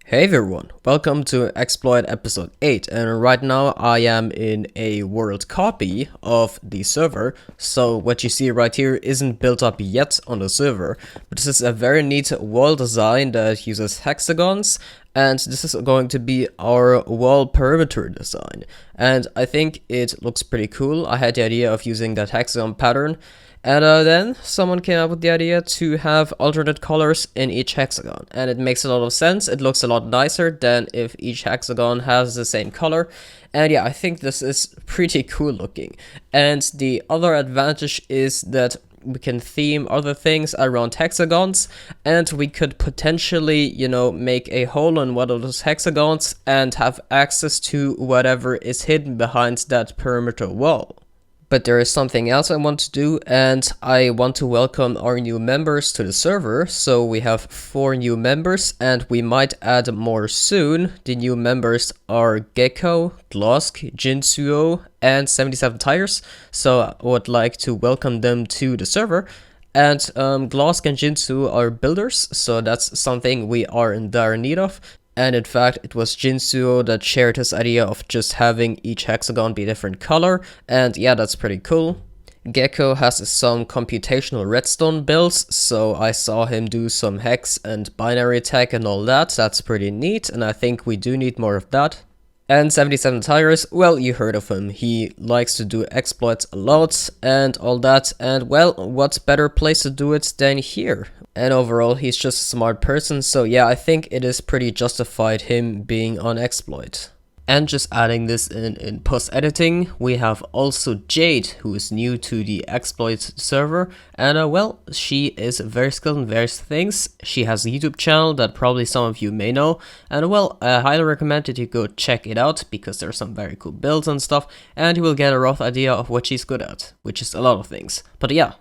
Hey everyone, welcome to Xploit episode 8, and right now I am in a world copy of the server. So what you see right here isn't built up yet on the server, but this is a very neat wall design that uses hexagons, and this is going to be our wall perimeter design. And I think it looks pretty cool. I had the idea of using that hexagon pattern. And then someone came up with the idea to have alternate colors in each hexagon. And it makes a lot of sense. It looks a lot nicer than if each hexagon has the same color. And yeah, I think this is pretty cool looking. And the other advantage is that we can theme other things around hexagons. And we could potentially, make a hole in one of those hexagons and have access to whatever is hidden behind that perimeter wall. But there is something else I want to do, and I want to welcome our new members to the server. So we have 4 new members, and we might add more soon. The new members are Gecko, Glausk, Jinzuoo, and 77 Tires. So I would like to welcome them to the server. And Glausk and Jinzuoo are builders, so that's something we are in dire need of. And in fact, it was Jinzuoo that shared his idea of just having each hexagon be a different color, and yeah, that's pretty cool. Gecko has some computational redstone builds, so I saw him do some hex and binary tech and all that. That's pretty neat, and I think we do need more of that. And 77 Tires, well, you heard of him. He likes to do exploits a lot and all that, and well, what better place to do it than here? And overall, he's just a smart person, so yeah, I think it is pretty justified him being on Xploit. And just adding this in post-editing, we have also Jade, who is new to the Xploit server, and well, she is very skilled in various things. She has a YouTube channel that probably some of you may know, and well, I highly recommend that you go check it out, because there are some very cool builds and stuff, and you will get a rough idea of what she's good at, which is a lot of things. But yeah.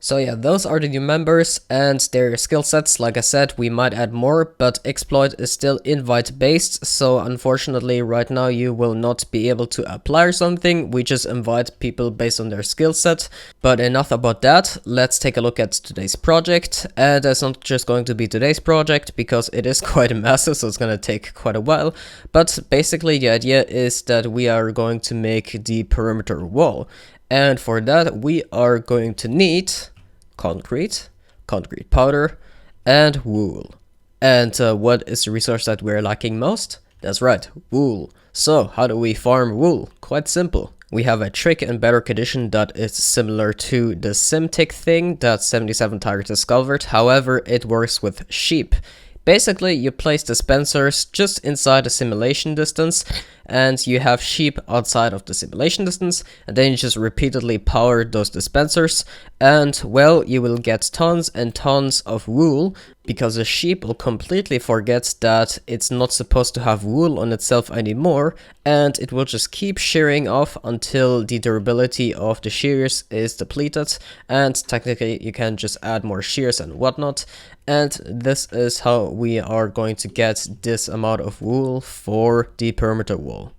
So yeah, those are the new members and their skill sets. Like I said, we might add more, but Xploit is still invite based, so unfortunately right now you will not be able to apply something. We just invite people based on their skill set. But enough about that, let's take a look at today's project. And it's not just going to be today's project, because it is quite massive, so it's gonna take quite a while. But basically the idea is that we are going to make the perimeter wall. And for that we are going to need concrete powder, and wool. And what is the resource that we're lacking most? That's right, wool. So how do we farm wool? Quite simple. We have a trick in Bedrock edition that is similar to the SimTick thing that 77 Tires discovered, however it works with sheep. Basically, you place dispensers just inside the simulation distance, and you have sheep outside of the simulation distance, and then you just repeatedly power those dispensers, and well, you will get tons and tons of wool, because the sheep will completely forget that it's not supposed to have wool on itself anymore, and it will just keep shearing off until the durability of the shears is depleted, and technically you can just add more shears and whatnot. And this is how we are going to get this amount of wool for the perimeter wall.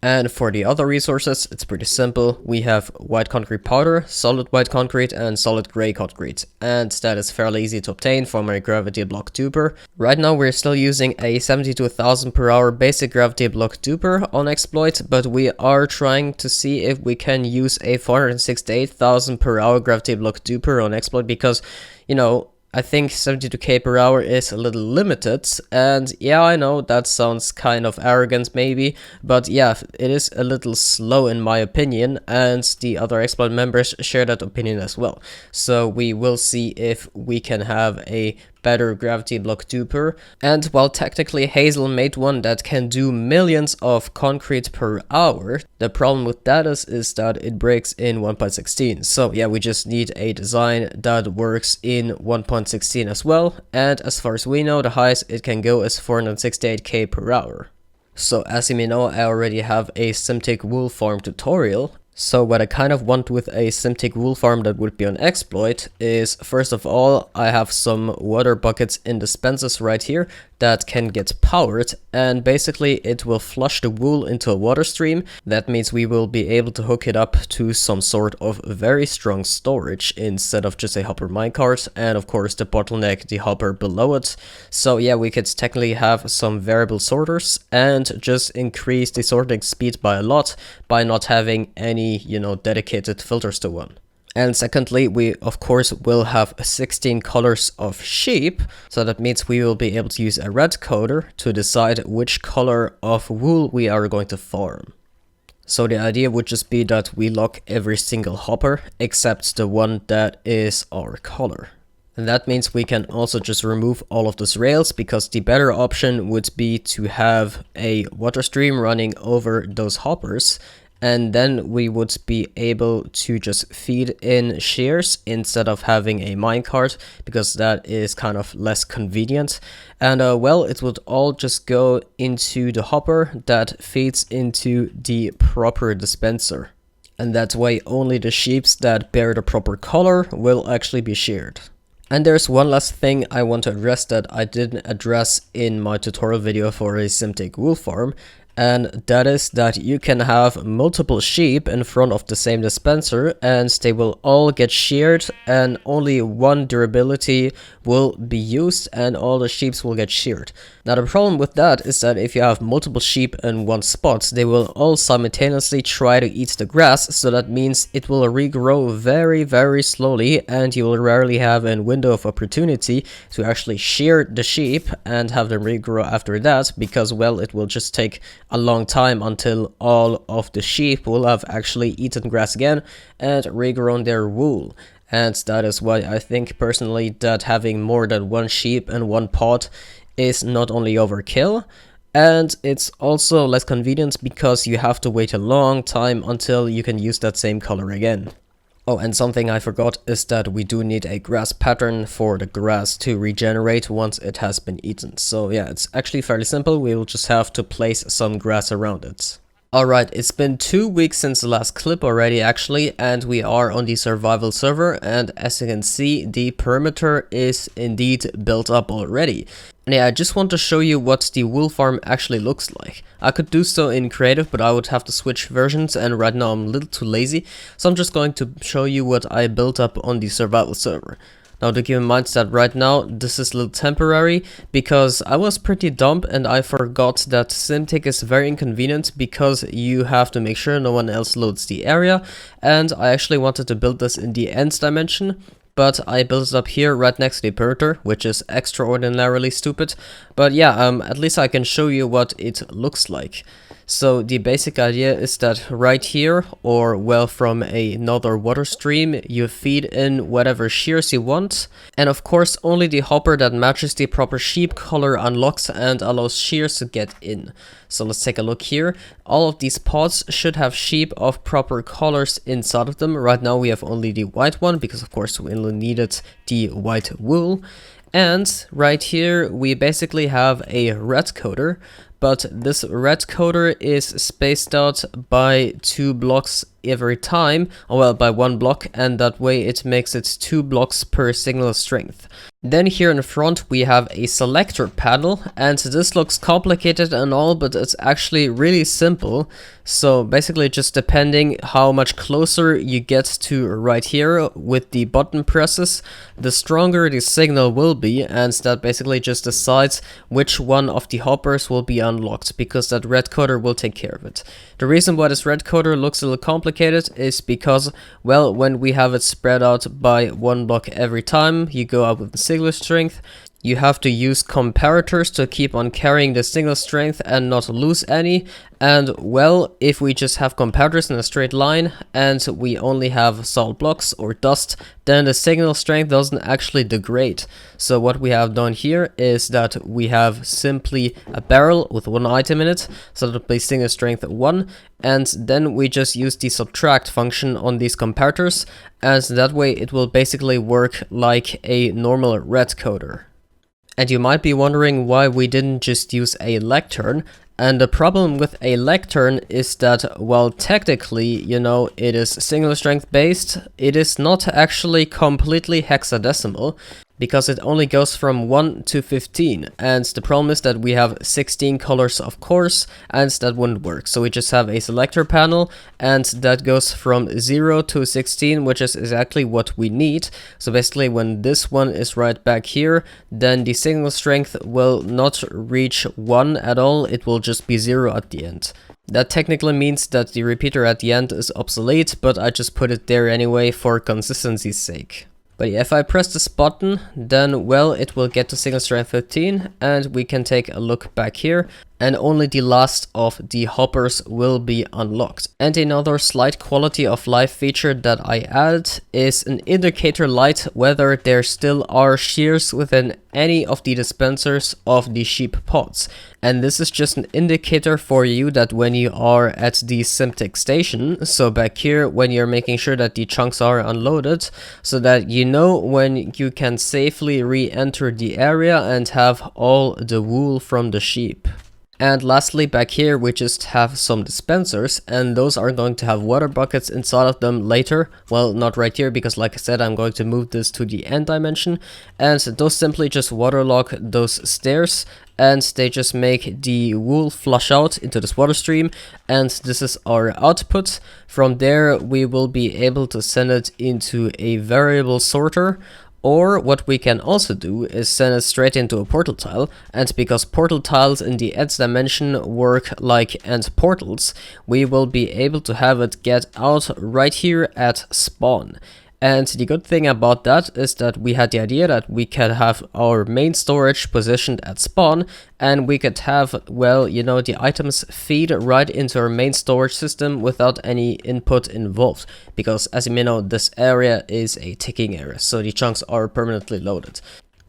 And for the other resources, it's pretty simple. We have white concrete powder, solid white concrete, and solid gray concrete. And that is fairly easy to obtain from a gravity block duper. Right now we're still using a 72,000 per hour basic gravity block duper on Xploit, but we are trying to see if we can use a 468,000 per hour gravity block duper on Xploit, because, I think 72k per hour is a little limited, and yeah, I know that sounds kind of arrogant maybe, but yeah, it is a little slow in my opinion, and the other Xploit members share that opinion as well. So we will see if we can have a better gravity block duper. And while technically Hazel made one that can do millions of concrete per hour, the problem with that is that it breaks in 1.16. So yeah, we just need a design that works in 1.16 as well, and as far as we know, the highest it can go is 468k per hour. So as you may know, I already have a SimTick wool farm tutorial. So what I kind of want with a SimTick wool farm that would be on Xploit is, first of all, I have some water buckets in dispensers right here that can get powered, and basically it will flush the wool into a water stream. That means we will be able to hook it up to some sort of very strong storage instead of just a hopper minecart, and of course the bottleneck, the hopper below it. So yeah, we could technically have some variable sorters and just increase the sorting speed by a lot by not having any, dedicated filters to one. And secondly, we of course will have 16 colors of sheep, so that means we will be able to use a red coder to decide which color of wool we are going to farm. So the idea would just be that we lock every single hopper except the one that is our color. And that means we can also just remove all of those rails, because the better option would be to have a water stream running over those hoppers, and then we would be able to just feed in shears instead of having a minecart, because that is kind of less convenient. And well, it would all just go into the hopper that feeds into the proper dispenser. And that way only the sheeps that bear the proper color will actually be sheared. And there's one last thing I want to address that I didn't address in my tutorial video for a Simtic wool farm, and that is that you can have multiple sheep in front of the same dispenser and they will all get sheared, and only one durability will be used and all the sheep will get sheared. Now the problem with that is that if you have multiple sheep in one spot, they will all simultaneously try to eat the grass, so that means it will regrow very slowly, and you will rarely have a window of opportunity to actually shear the sheep and have them regrow after that, because well, it will just take a long time until all of the sheep will have actually eaten grass again and regrown their wool. And that is why I think personally that having more than one sheep in one pod is not only overkill, and it's also less convenient because you have to wait a long time until you can use that same color again. Oh, and something I forgot is that we do need a grass pattern for the grass to regenerate once it has been eaten. So yeah, it's actually fairly simple. We will just have to place some grass around it. Alright, it's been 2 weeks since the last clip already actually, and we are on the survival server, and as you can see, the perimeter is indeed built up already. And yeah, I just want to show you what the wool farm actually looks like. I could do so in creative, but I would have to switch versions, and right now I'm a little too lazy, so I'm just going to show you what I built up on the survival server. Now to keep in mind that right now this is a little temporary, because I was pretty dumb and I forgot that Simtic is very inconvenient because you have to make sure no one else loads the area, and I actually wanted to build this in the ends dimension, but I built it up here right next to the perimeter, which is extraordinarily stupid. But yeah, at least I can show you what it looks like. So the basic idea is that right here, or well from another water stream, you feed in whatever shears you want, and of course only the hopper that matches the proper sheep color unlocks and allows shears to get in. So let's take a look here. All of these pods should have sheep of proper colors inside of them. Right now we have only the white one because of course we only needed the white wool. And right here we basically have a red coder, but this red coder is spaced out by 2 blocks every time, or well, by 1 block, and that way it makes it 2 blocks per signal strength. Then here in the front we have a selector panel, and this looks complicated and all, but it's actually really simple. So basically just depending how much closer you get to right here with the button presses, the stronger the signal will be, and that basically just decides which one of the hoppers will be unlocked, because that red coder will take care of it. The reason why this red coder looks a little complicated is because, well, when we have it spread out by 1 block every time you go up with the signal strength, you have to use comparators to keep on carrying the signal strength and not lose any. And well, if we just have comparators in a straight line and we only have solid blocks or dust, then the signal strength doesn't actually degrade. So what we have done here is that we have simply a barrel with 1 item in it, so that'll be signal strength 1, and then we just use the subtract function on these comparators, and that way it will basically work like a normal red coder. And you might be wondering why we didn't just use a lectern. And the problem with a lectern is that, while technically, you know, it is signal strength based, it is not actually completely hexadecimal. because it only goes from 1 to 15, and the problem is that we have 16 colors of course, and that wouldn't work. So we just have a selector panel, and that goes from 0 to 16, which is exactly what we need. So basically when this one is right back here, then the signal strength will not reach 1 at all, it will just be 0 at the end. That technically means that the repeater at the end is obsolete, but I just put it there anyway for consistency's sake. But yeah, if I press this button, then well, it will get to signal strength 15, and we can take a look back here, and only the last of the hoppers will be unlocked. And another slight quality of life feature that I added is an indicator light whether there still are shears within any of the dispensers of the sheep pods. And this is just an indicator for you that when you are at the Symptic station, so back here when you're making sure that the chunks are unloaded, so that you know when you can safely re-enter the area and have all the wool from the sheep. And lastly, back here we just have some dispensers, and those are going to have water buckets inside of them later. Well, not right here, because like I said, I'm going to move this to the end dimension, and those simply just waterlog those stairs, and they just make the wool flush out into this water stream, and this is our output. From there we will be able to send it into a variable sorter. Or what we can also do is send it straight into a portal tile, and because portal tiles in the Eds dimension work like end portals, we will be able to have it get out right here at spawn. And the good thing about that is that we had the idea that we could have our main storage positioned at spawn, and we could have, well, you know, the items feed right into our main storage system without any input involved. Because as you may know, this area is a ticking area, so the chunks are permanently loaded.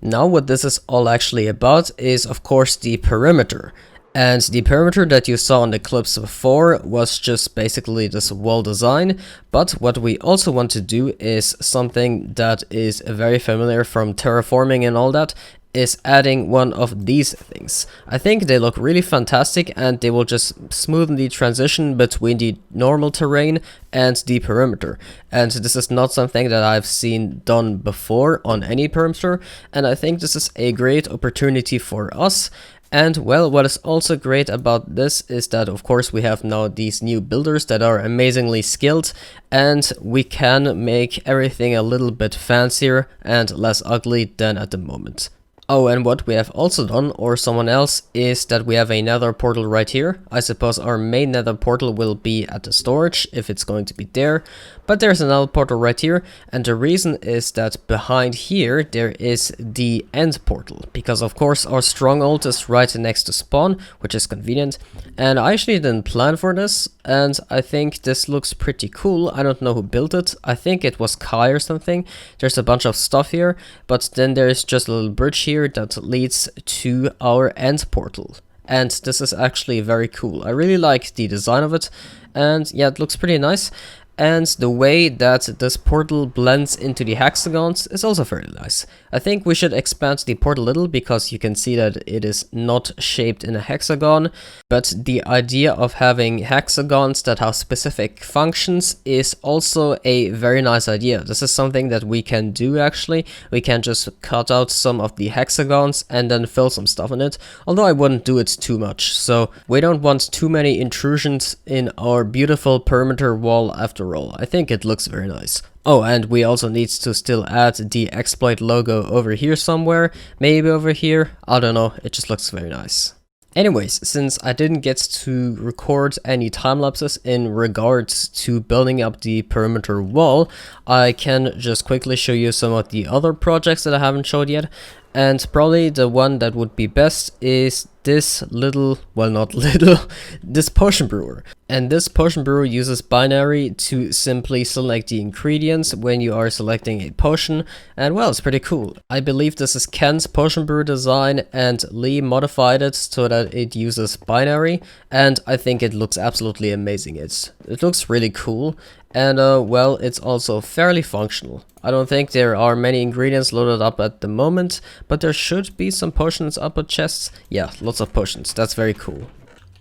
Now what this is all actually about is of course the perimeter. And the perimeter that you saw in the clips before was just basically this wall design, but what we also want to do is something that is very familiar from terraforming and all that, is adding one of these things. I think they look really fantastic, and they will just smoothen the transition between the normal terrain and the perimeter. And this is not something that I've seen done before on any perimeter, and I think this is a great opportunity for us. And well, what is also great about this is that of course we have now these new builders that are amazingly skilled, and we can make everything a little bit fancier and less ugly than at the moment. Oh, and what we have also done, or someone else, is that we have a nether portal right here. I suppose our main nether portal will be at the storage, if it's going to be there. But there's another portal right here, and the reason is that behind here there is the end portal. Because of course our stronghold is right next to spawn, which is convenient. And I actually didn't plan for this, and I think this looks pretty cool. I don't know who built it. I think it was Kai or something. There's a bunch of stuff here, but then there's just a little bridge here that leads to our end portal. And this is actually very cool. I really like the design of it, and yeah, it looks pretty nice. And the way that this portal blends into the hexagons is also very nice. I think we should expand the portal a little, because you can see that it is not shaped in a hexagon, but the idea of having hexagons that have specific functions is also a very nice idea. This is something that we can do actually. We can just cut out some of the hexagons and then fill some stuff in it, although I wouldn't do it too much, so we don't want too many intrusions in our beautiful perimeter wall after all. I think it looks very nice. Oh, and we also need to still add the Xploit logo over here somewhere, maybe over here, I don't know, it just looks very nice. Anyways, since I didn't get to record any time lapses in regards to building up the perimeter wall, I can just quickly show you some of the other projects that I haven't showed yet. And probably the one that would be best is this little, well not little, this potion brewer. And this potion brewer uses binary to simply select the ingredients when you are selecting a potion, and well, it's pretty cool. I believe this is Ken's potion brewer design, and Lee modified it so that it uses binary, and I think it looks absolutely amazing. It looks really cool, and well, it's also fairly functional. I don't think there are many ingredients loaded up at the moment, but there should be some potions up at chests. Yeah, lots of potions, that's very cool.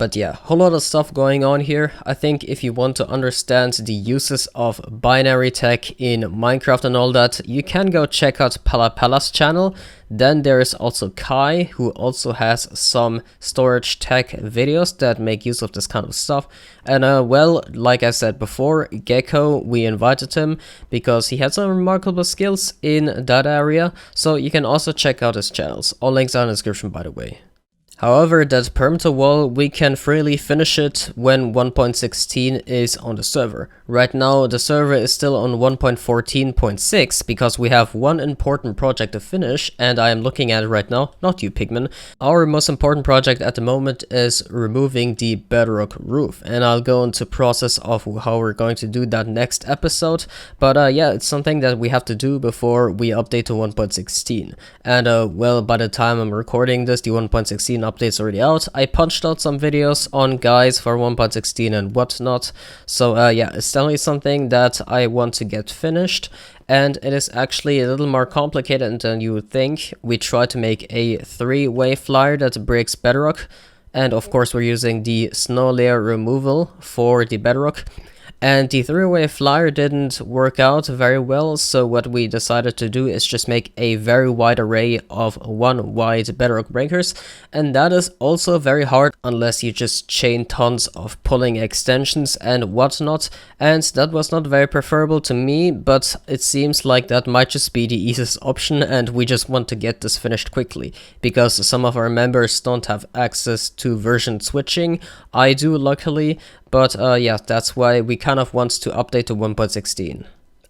But yeah, whole lot of stuff going on here. I think if you want to understand the uses of binary tech in Minecraft and all that, you can go check out Pala's channel. Then there is also Kai, who also has some storage tech videos that make use of this kind of stuff. And well, like I said before, Gecko, we invited him because he had some remarkable skills in that area. So you can also check out his channels. All links are in the description, by the way. However, that perimeter wall, we can freely finish it when 1.16 is on the server. Right now, the server is still on 1.14.6 because we have one important project to finish, and I am looking at it right now, not you pigmen. Our most important project at the moment is removing the Bedrock roof, and I'll go into process of how we're going to do that next episode. But yeah, it's something that we have to do before we update to 1.16. And well, by the time I'm recording this, the 1.16 update's already out. I punched out some videos on guides for 1.16 and whatnot. So yeah, it's definitely something that I want to get finished. And it is actually a little more complicated than you would think. We try to make a 3-way flyer that breaks Bedrock. And of course we're using the snow layer removal for the Bedrock. And the 3-way flyer didn't work out very well, so what we decided to do is just make a very wide array of 1 wide Bedrock breakers, and that is also very hard unless you just chain tons of pulling extensions and whatnot, and that was not very preferable to me, but it seems like that might just be the easiest option, and we just want to get this finished quickly, because some of our members don't have access to version switching. I do, luckily. But yeah, that's why we kind of want to update to 1.16.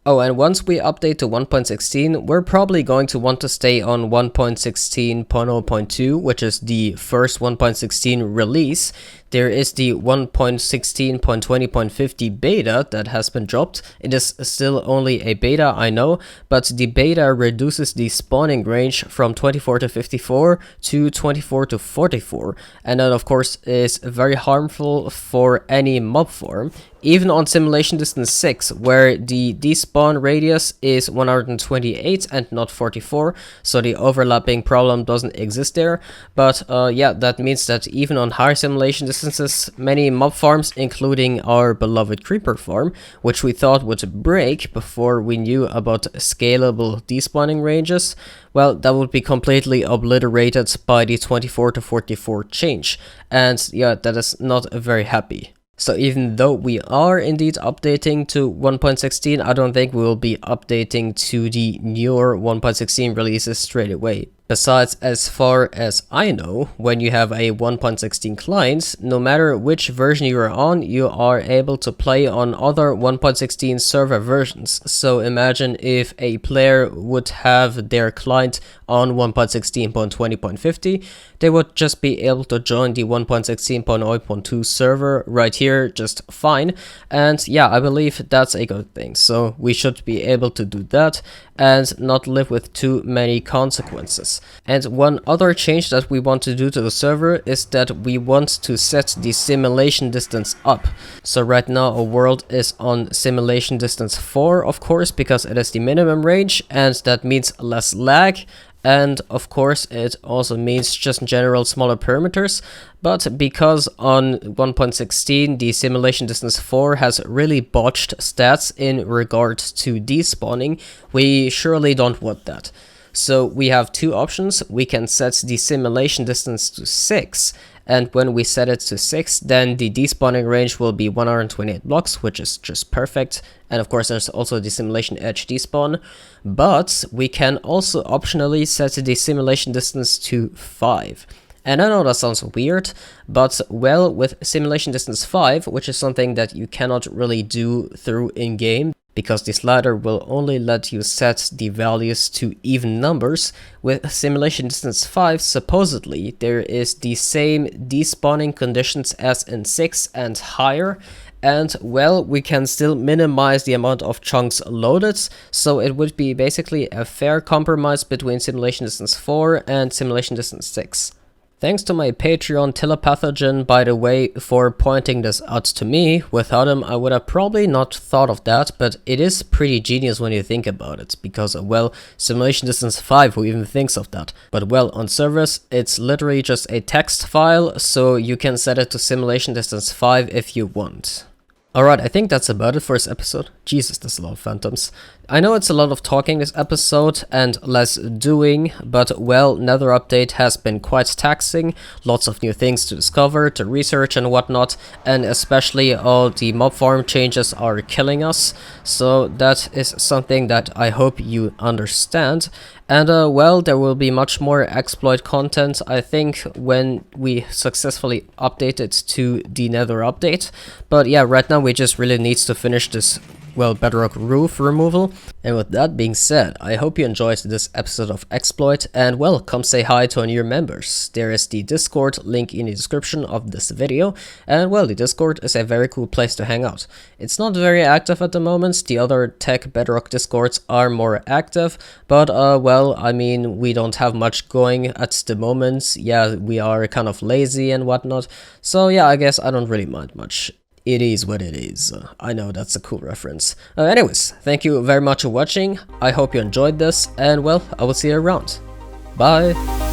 Oh, and once we update to 1.16, we're probably going to want to stay on 1.16.0.2, which is the first 1.16 release. There is the 1.16.20.50 beta that has been dropped. It is still only a beta, I know, but the beta reduces the spawning range from 24 to 54 to 24 to 44, and that of course is very harmful for any mob form. Even on Simulation Distance 6, where the despawn radius is 128 and not 44, so the overlapping problem doesn't exist there. But yeah, that means that even on higher simulation distances, many mob farms, including our beloved creeper farm, which we thought would break before we knew about scalable despawning ranges, well, that would be completely obliterated by the 24 to 44 change. And yeah, that is not very happy. So even though we are indeed updating to 1.16, I don't think we will be updating to the newer 1.16 releases straight away. Besides, as far as I know, when you have a 1.16 client, no matter which version you are on, you are able to play on other 1.16 server versions. So imagine if a player would have their client on 1.16.20.50, they would just be able to join the 1.16.0.2 server right here just fine. And yeah, I believe that's a good thing. So we should be able to do that and not live with too many consequences. And one other change that we want to do to the server is that we want to set the simulation distance up. So right now our world is on simulation distance 4, of course, because it is the minimum range, and that means less lag. And of course it also means just in general smaller perimeters, but because on 1.16 the simulation distance 4 has really botched stats in regards to despawning, we surely don't want that. So we have two options. We can set the simulation distance to 6, and when we set it to 6, then the despawning range will be 128 blocks, which is just perfect. And of course there's also the simulation edge despawn, but we can also optionally set the simulation distance to 5. And I know that sounds weird, but well, with simulation distance 5, which is something that you cannot really do through in-game, because the slider will only let you set the values to even numbers, with simulation distance 5, supposedly, there is the same despawning conditions as in 6 and higher, and well, we can still minimize the amount of chunks loaded, so it would be basically a fair compromise between simulation distance 4 and simulation distance 6. Thanks to my Patreon telepathogen, by the way, for pointing this out to me. Without him, I would have probably not thought of that, but it is pretty genius when you think about it, because, well, Simulation Distance 5, who even thinks of that? But, well, on servers, it's literally just a text file, so you can set it to Simulation Distance 5 if you want. Alright, I think that's about it for this episode. Jesus, there's a lot of phantoms. I know it's a lot of talking this episode and less doing, but well, Nether update has been quite taxing, lots of new things to discover, to research and whatnot, and especially all the mob farm changes are killing us, so that is something that I hope you understand. And well, there will be much more exploit content, I think, when we successfully update it to the Nether update. But yeah, right now we just really need to finish this, well, Bedrock roof removal. And with that being said, I hope you enjoyed this episode of Xploit, and well, come say hi to our new members. There is the Discord link in the description of this video, and well, the Discord is a very cool place to hang out. It's not very active at the moment, the other tech Bedrock Discords are more active, but well, I mean, we don't have much going at the moment. Yeah, we are kind of lazy and whatnot, so yeah, I guess I don't really mind much. It is what it is. I know that's a cool reference. Anyways, thank you very much for watching. I hope you enjoyed this, and well, I will see you around. Bye!